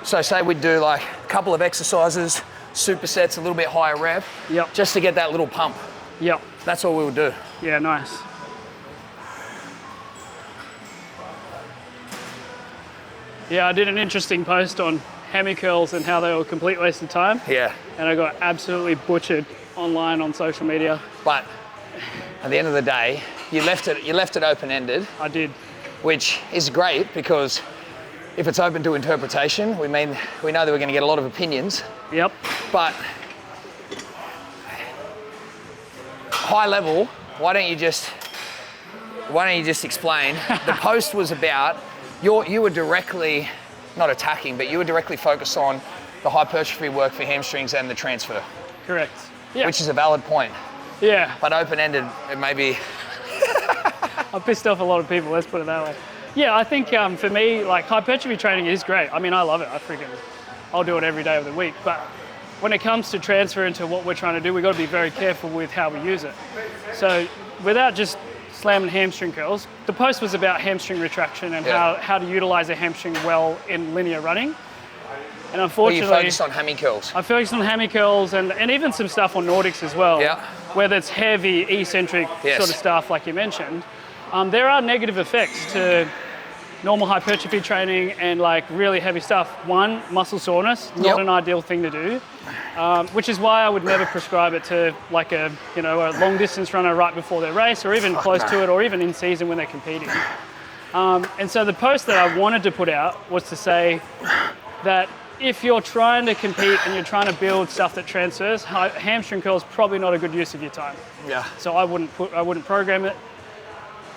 So say we'd do like a couple of exercises, supersets, a little bit higher rep, just to get that little pump. Yep. That's all we would do. Yeah, nice. Yeah, I did an interesting post on hammy curls and how they were a complete waste of time. Yeah. And I got absolutely butchered online on social media. But at the end of the day, you left it open-ended. I did. Which is great because if it's open to interpretation, we know that we're going to get a lot of opinions. Yep. But high level, why don't you just explain? The post was about you were directly not attacking, but you were directly focused on the hypertrophy work for hamstrings and the transfer. Correct. Yeah. Which is a valid point. Yeah. But open-ended, it may be. I pissed off a lot of people, let's put it that way. Yeah, I think for me, like hypertrophy training is great. I mean, I love it. I'll do it every day of the week. But when it comes to transfer into what we're trying to do, we've got to be very careful with how we use it. So without just slamming hamstring curls, the post was about hamstring retraction and how to utilize a hamstring well in linear running. And unfortunately, you focused on hammy curls. I focused on hammy curls and even some stuff on Nordics as well. Yeah. Whether it's heavy, eccentric sort of stuff like you mentioned. There are negative effects to normal hypertrophy training and like really heavy stuff. One, muscle soreness, not an ideal thing to do, which is why I would never prescribe it to like a long distance runner right before their race or even close to it or even in season when they're competing. And so the post that I wanted to put out was to say that if you're trying to compete and you're trying to build stuff that transfers, hamstring curl is probably not a good use of your time. Yeah. So I wouldn't program it.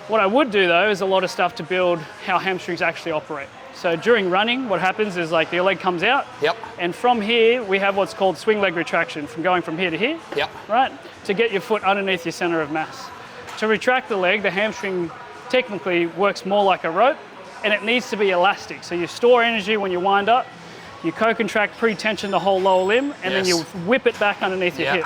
What I would do though is a lot of stuff to build how hamstrings actually operate. So during running, what happens is like your leg comes out. Yep. And from here, we have what's called swing leg retraction, from going from here to here. Yep. Right? To get your foot underneath your center of mass. To retract the leg, the hamstring technically works more like a rope and it needs to be elastic. So you store energy when you wind up, you co-contract, pre-tension the whole lower limb, and then you whip it back underneath your hip.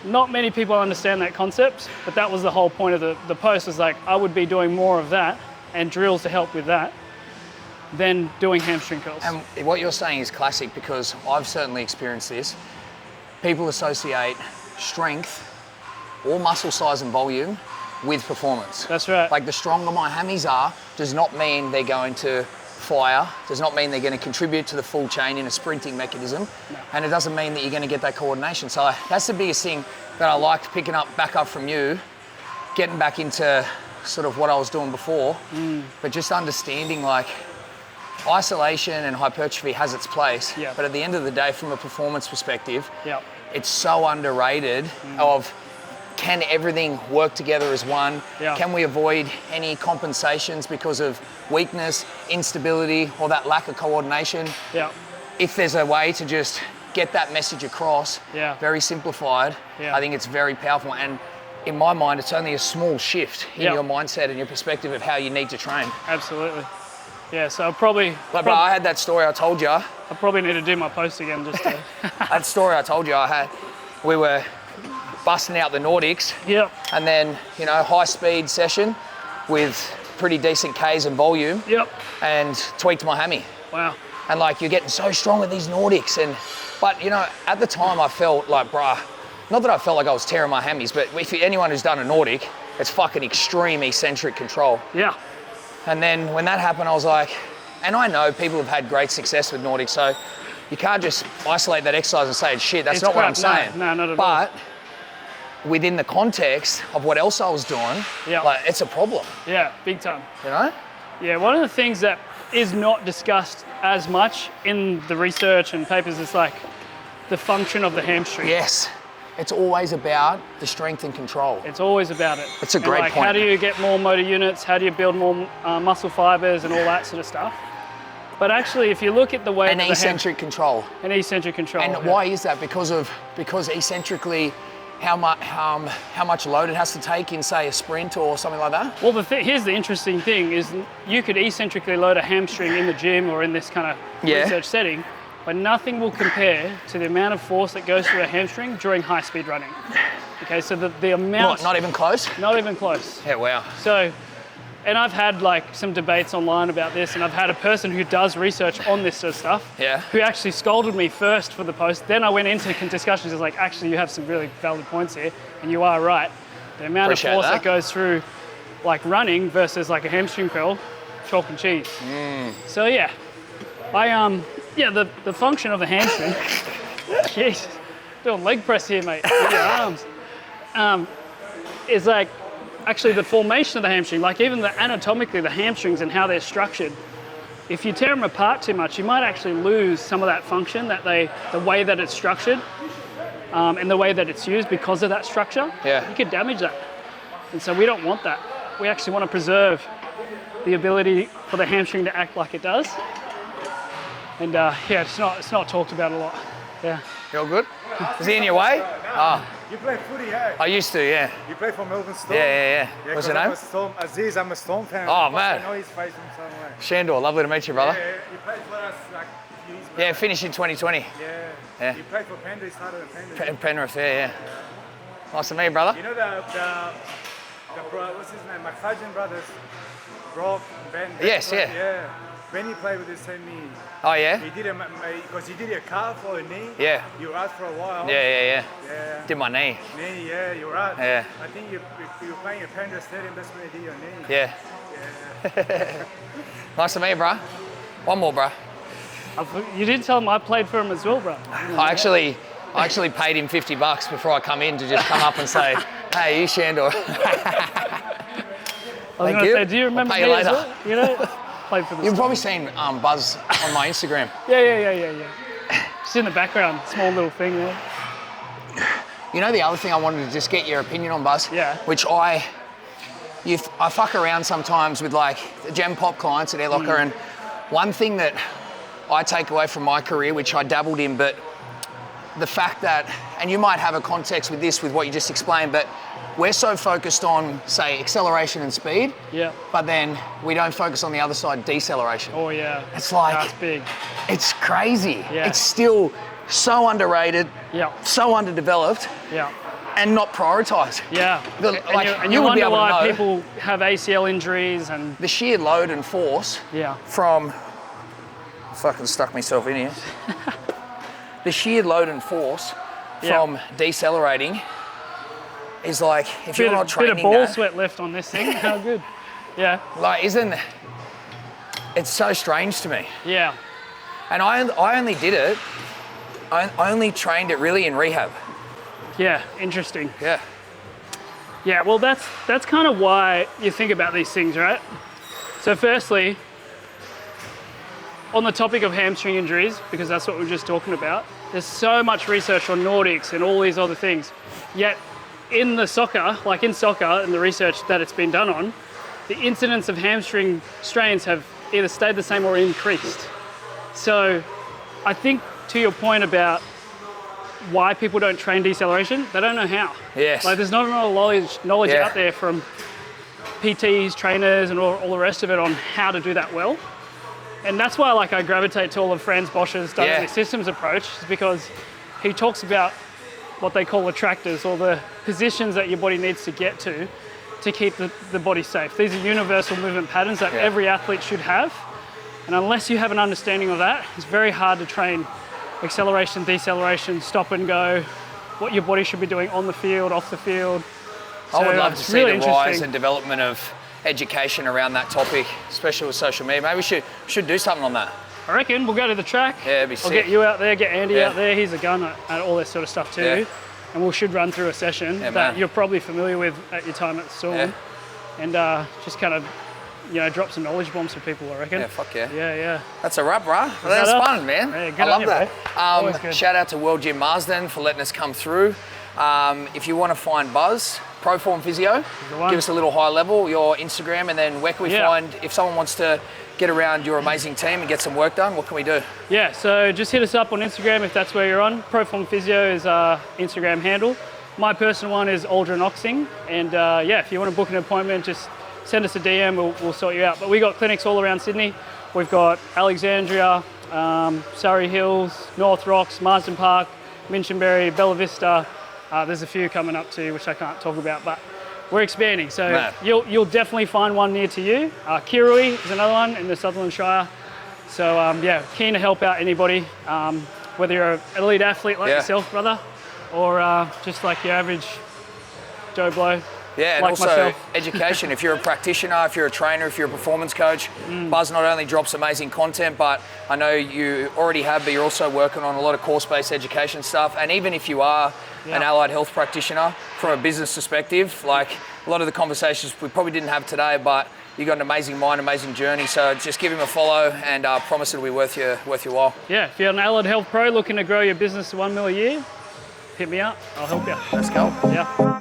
Not many people understand that concept, but that was the whole point of the post, was like, I would be doing more of that and drills to help with that than doing hamstring curls. And what you're saying is classic because I've certainly experienced this. people associate strength or muscle size and volume with performance. That's right. Like the stronger my hammies are does not mean they're going to fire, does not mean they're going to contribute to the full chain in a sprinting mechanism, and it doesn't mean that you're going to get that coordination. So that's the biggest thing that I liked picking up back up from you, getting back into sort of what I was doing before, but just understanding like isolation and hypertrophy has its place, but at the end of the day, from a performance perspective, it's so underrated of can everything work together as one? Can we avoid any compensations because of weakness, instability, or that lack of coordination? If there's a way to just get that message across, very simplified, I think it's very powerful. And in my mind, it's only a small shift in your mindset and your perspective of how you need to train. Absolutely. Yeah, so I'll probably... But I had that story I told you. I probably need to do my post again just to... That story I told you I had, we were busting out the Nordics. And then, you know, high speed session with pretty decent Ks and volume. And tweaked my hammy. Wow. And like, you're getting so strong with these Nordics. But you know, at the time I felt like, bruh, not that I felt like I was tearing my hammies, but if anyone who's done a Nordic, it's fucking extreme eccentric control. And then when that happened, I was like, and I know people have had great success with Nordic, so you can't just isolate that exercise and say it's shit. That's not what I'm saying. No, not at all. But within the context of what else I was doing, like, it's a problem. Yeah, big time. You know? Yeah, one of the things that is not discussed as much in the research and papers is like the function of the hamstring. Yes. It's always about the strength and control. It's always about it. It's a great point. How do you get more motor units? How do you build more muscle fibers and all that sort of stuff? But actually, if you look at the way an eccentric control. An eccentric control. And why is that? Because eccentrically, how much load it has to take in, say, a sprint or something like that? Well, here's the interesting thing is you could eccentrically load a hamstring in the gym or in this kind of research setting, but nothing will compare to the amount of force that goes through a hamstring during high-speed running. Okay, so the amount... What, not even close? Not even close. Yeah, wow. So, and I've had like some debates online about this, and I've had a person who does research on this sort of stuff, who actually scolded me first for the post. Then I went into discussions, I was like, actually, you have some really valid points here, and you are right. The amount of force that goes through like running versus like a hamstring curl, chalk and cheese. So yeah, the function of the hamstring, jeez, doing leg press here, mate, with your arms, is like actually the formation of the hamstring, like even anatomically, the hamstrings and how they're structured. If you tear them apart too much, you might actually lose some of that function, the way that it's structured, and the way that it's used because of that structure. You could damage that. And so we don't want that. We actually want to preserve the ability for the hamstring to act like it does. And it's not talked about a lot. You all good? Is he in your way? You play footy, yeah? I used to, yeah. You play for Melbourne Storm? Yeah. What's your name? Aziz, I'm a Storm fan. Oh, man. I know his face from somewhere. Sandor, lovely to meet you, brother. Yeah, you played for us like a few years back. Yeah, finished in 2020. Yeah. You played for Penrith, started at Penrith. Penrith, yeah. Nice to meet you, brother. You know the what's his name? My cousin brothers, Rob, Ben. Yes, Yeah. When you played with this team, oh yeah? He did because he did a calf or a knee. Yeah. You were out for a while. Yeah. Did my knee. Knee, yeah, you were out. Yeah. I think you were playing at Penrith Stadium, that's when you did your knee. Yeah. Nice to meet you, bro. One more, bro. You didn't tell him I played for him as well, bro. I actually paid him $50 before I come in to just come up and say, hey, you Sandor. I was going to say, do you remember me as well? You know? You've probably seen Buzz on my Instagram. Yeah. Just in the background, small little thing there. You know the other thing I wanted to just get your opinion on, Buzz? Yeah. Which I fuck around sometimes with like the Gem Pop clients at Air Locker, and one thing that I take away from my career, which I dabbled in, but the fact that, and you might have a context with this, with what you just explained, but we're so focused on, say, acceleration and speed, but then we don't focus on the other side, deceleration. Oh yeah. It's like, that's big. It's crazy. It's still so underrated, so underdeveloped, and not prioritised. And you wonder why people have ACL injuries and... The sheer load and force from... Fucking stuck myself in here. The sheer load and force from decelerating is like, if you're not training bit of ball that, sweat left on this thing. How good. Yeah. like, it's so strange to me. Yeah. And I only did it, I only trained it really in rehab. Yeah, interesting. Yeah. Yeah, well, that's kind of why you think about these things, right? So firstly, on the topic of hamstring injuries, because that's what we were just talking about, there's so much research on Nordics and all these other things. Yet in soccer, and the research that it's been done on, the incidence of hamstring strains have either stayed the same or increased. So I think to your point about why people don't train deceleration, they don't know how. Yes. Like there's not enough knowledge out there from PTs, trainers, and all the rest of it on how to do that well. And that's why I gravitate to all of Franz Bosch's dynamic systems approach, is because he talks about what they call attractors, or the positions that your body needs to get to keep the body safe. These are universal movement patterns that every athlete should have. And unless you have an understanding of that, it's very hard to train acceleration, deceleration, stop and go, what your body should be doing on the field, off the field. I would love to see really the rise and development of education around that topic, especially with social media. Maybe we should do something on that. I reckon we'll go to the track. Yeah, it'd be sick. I'll get you out there, get Andy out there. He's a gun at all this sort of stuff too. Yeah. And we should run through a session that you're probably familiar with at your time at the Storm. Yeah. And just kind of, drop some knowledge bombs for people, I reckon. Yeah, fuck yeah. Yeah. That's a wrap, bruh. That's fun, man. Yeah, good I love on you, that. Bro. Shout out to World Gym Marsden for letting us come through. If you want to find Buzz, Pro Form Physio, give us a little high level, your Instagram, and then where can we find, if someone wants to get around your amazing team and get some work done, what can we do? Yeah, so just hit us up on Instagram if that's where you're on. Pro Form Physio is our Instagram handle. My personal one is Aldrin Ocsing. And if you want to book an appointment, just send us a DM, we'll sort you out. But we got clinics all around Sydney. We've got Alexandria, Surrey Hills, North Rocks, Marsden Park, Minchinbury, Bella Vista. There's a few coming up too, which I can't talk about, but we're expanding. So you'll definitely find one near to you. Kirui is another one in the Sutherland Shire. So keen to help out anybody, whether you're an elite athlete like yourself, brother, or just like your average Joe Blow. Yeah, and also myself. Education. If you're a practitioner, if you're a trainer, if you're a performance coach, Buzz not only drops amazing content, but I know you already have, but you're also working on a lot of course-based education stuff. And even if you are an allied health practitioner, from a business perspective, like a lot of the conversations we probably didn't have today, but you got an amazing mind, amazing journey. So just give him a follow, and I promise it'll be worth your while. Yeah, if you're an allied health pro looking to grow your business to $1 million a year, hit me up. I'll help you. Let's go. Yeah.